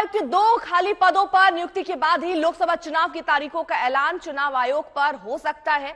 आयुक्त के 2 खाली पदों पर नियुक्ति के बाद ही लोकसभा चुनाव की तारीखों का ऐलान चुनाव आयोग पर हो सकता है।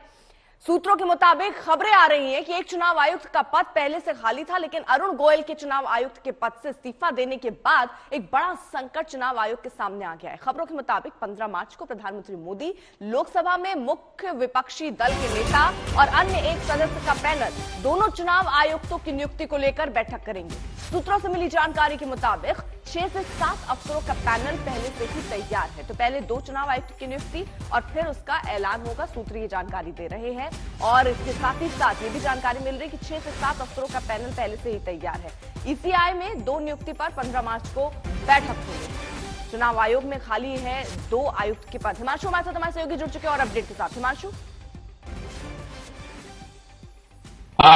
सूत्रों के मुताबिक खबरें आ रही हैं कि एक चुनाव आयुक्त का पद पहले से खाली था, लेकिन अरुण गोयल के चुनाव आयुक्त के पद से इस्तीफा देने के बाद एक बड़ा संकट चुनाव आयोग के सामने आ गया है। खबरों के मुताबिक 15 मार्च को प्रधानमंत्री मोदी लोकसभा में मुख्य विपक्षी दल के नेता और अन्य एक सदस्य का पैनल दोनों चुनाव आयुक्तों की नियुक्ति को लेकर बैठक करेंगे। सूत्रों से मिली जानकारी के मुताबिक 6 से 7 अफसरों का पैनल पहले से ही तैयार है। तो पहले 2 चुनाव आयुक्त की नियुक्ति और फिर उसका ऐलान होगा। सूत्र ये जानकारी दे रहे हैं और इसके साथ ही साथ ये भी जानकारी मिल रही है कि 6 से 7 अफसरों का पैनल पहले से ही तैयार है। ईसीआई में 2 नियुक्ति पर 15 मार्च को बैठक होगी। चुनाव आयोग में खाली है 2 आयुक्त के पद। हिमांशु हमारे साथ हमारे सहयोगी जुड़ चुके हैं और अपडेट के साथ। हिमांशु,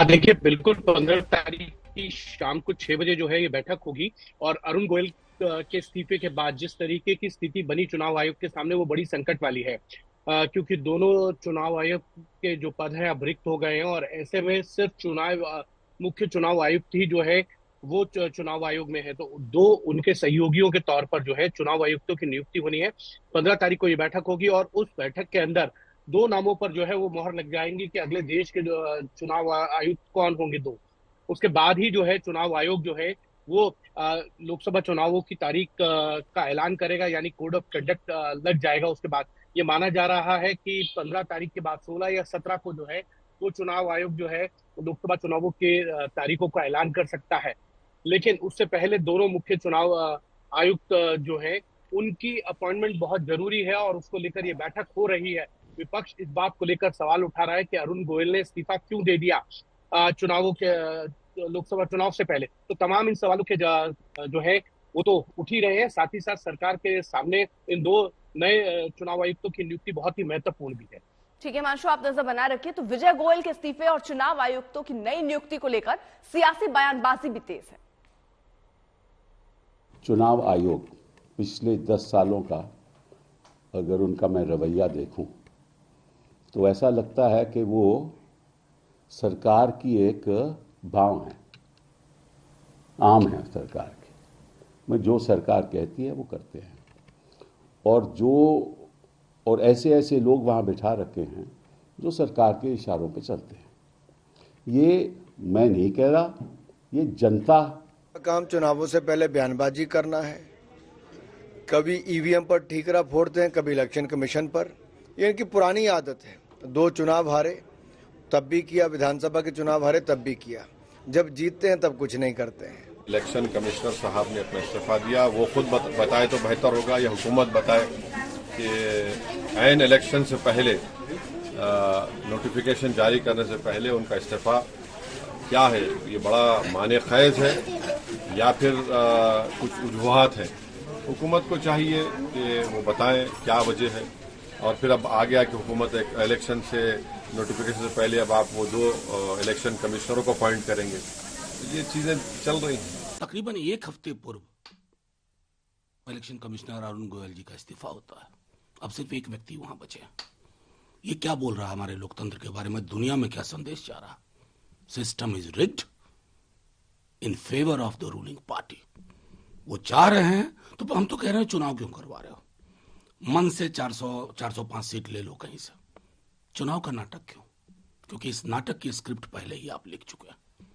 देखिए, बिल्कुल 15 तारीख की शाम को 6 बजे जो है ये बैठक होगी और अरुण गोयल के इस्तीफे के बाद जिस तरीके की स्थिति बनी चुनाव आयोग के सामने वो बड़ी संकट वाली है, क्योंकि दोनों चुनाव आयोग के जो पद हैं अब रिक्त हो गए हैं और ऐसे में सिर्फ मुख्य चुनाव आयुक्त ही जो है वो चुनाव आयोग में है। तो 2 उनके सहयोगियों के तौर पर जो है चुनाव आयुक्तों की नियुक्ति होनी है। 15 तारीख को ये बैठक होगी और उस बैठक के अंदर 2 नामों पर जो है वो मोहर लग जाएंगी कि अगले देश के चुनाव आयुक्त कौन होंगे 2। उसके बाद ही जो है चुनाव आयोग जो है वो लोकसभा चुनावों की तारीख का ऐलान करेगा, यानी कोड ऑफ कंडक्ट लग जाएगा। उसके बाद ये माना जा रहा है कि 15 तारीख के बाद 16 या 17 को जो है वो चुनाव आयोग जो है लोकसभा चुनावों के तारीखों का ऐलान कर सकता है। लेकिन उससे पहले दोनों मुख्य चुनाव आयुक्त जो है उनकी अपॉइंटमेंट बहुत जरूरी है और उसको लेकर ये बैठक हो रही है। विपक्ष इस बात को लेकर सवाल उठा रहा है कि अरुण गोयल ने इस्तीफा क्यों दे दिया चुनावों के लोकसभा चुनाव से पहले। तो तमाम इन सवालों के जो है वो तो उठ ही रहे हैं। साथ ही साथ सरकार के सामने इन 2 नए चुनाव आयुक्तों की नियुक्ति बहुत ही महत्वपूर्ण भी है। ठीक है हिमांशु, आप नजर बना रखिए। तो विजय गोयल के इस्तीफे और चुनाव आयुक्तों की नई नियुक्ति को लेकर सियासी बयानबाजी भी तेज है। चुनाव आयोग पिछले 10 सालों का अगर उनका मैं रवैया देखूं तो ऐसा लगता है कि वो सरकार की एक भाव है, आम है सरकार की। मैं जो सरकार कहती है वो करते हैं और ऐसे ऐसे लोग वहाँ बिठा रखे हैं जो सरकार के इशारों पे चलते हैं। ये मैं नहीं कह रहा, ये जनता का काम चुनावों से पहले बयानबाजी करना है। कभी ईवीएम पर ठीकरा फोड़ते हैं, कभी इलेक्शन कमीशन पर। ये इनकी पुरानी आदत है। 2 चुनाव हारे तब भी किया, विधानसभा के चुनाव हारे तब भी किया, जब जीतते हैं तब कुछ नहीं करते हैं। इलेक्शन कमिश्नर साहब ने अपना इस्तीफा दिया, वो खुद बताए तो बेहतर होगा या हुकूमत बताए कि ऐन इलेक्शन से पहले नोटिफिकेशन जारी करने से पहले उनका इस्तीफा क्या है, ये बड़ा माने खैज है या फिर कुछ वजूहात है। हुकूमत को चाहिए कि वो बताएं क्या वजह है और फिर अब आ गया कि हुकूमत एक इलेक्शन से नोटिफिकेशन से पहले अब आप वो 2 इलेक्शन कमिश्नरों को अपॉइंट करेंगे। ये चीजें चल रही हैं। तकरीबन 1 हफ्ते पूर्व इलेक्शन कमिश्नर अरुण गोयल जी का इस्तीफा होता है। अब सिर्फ एक व्यक्ति वहां बचे। ये क्या बोल रहा है हमारे लोकतंत्र के बारे में? दुनिया में क्या संदेश जा रहा? System is rigged in favour of the ruling party. वो चाह रहे हैं तो हम तो कह रहे हैं चुनाव क्यों करवा रहे हो? मन से 405 सीट ले लो कहीं से। चुनाव का नाटक क्यों? क्योंकि इस नाटक की स्क्रिप्ट पहले ही आप लिख चुके हैं।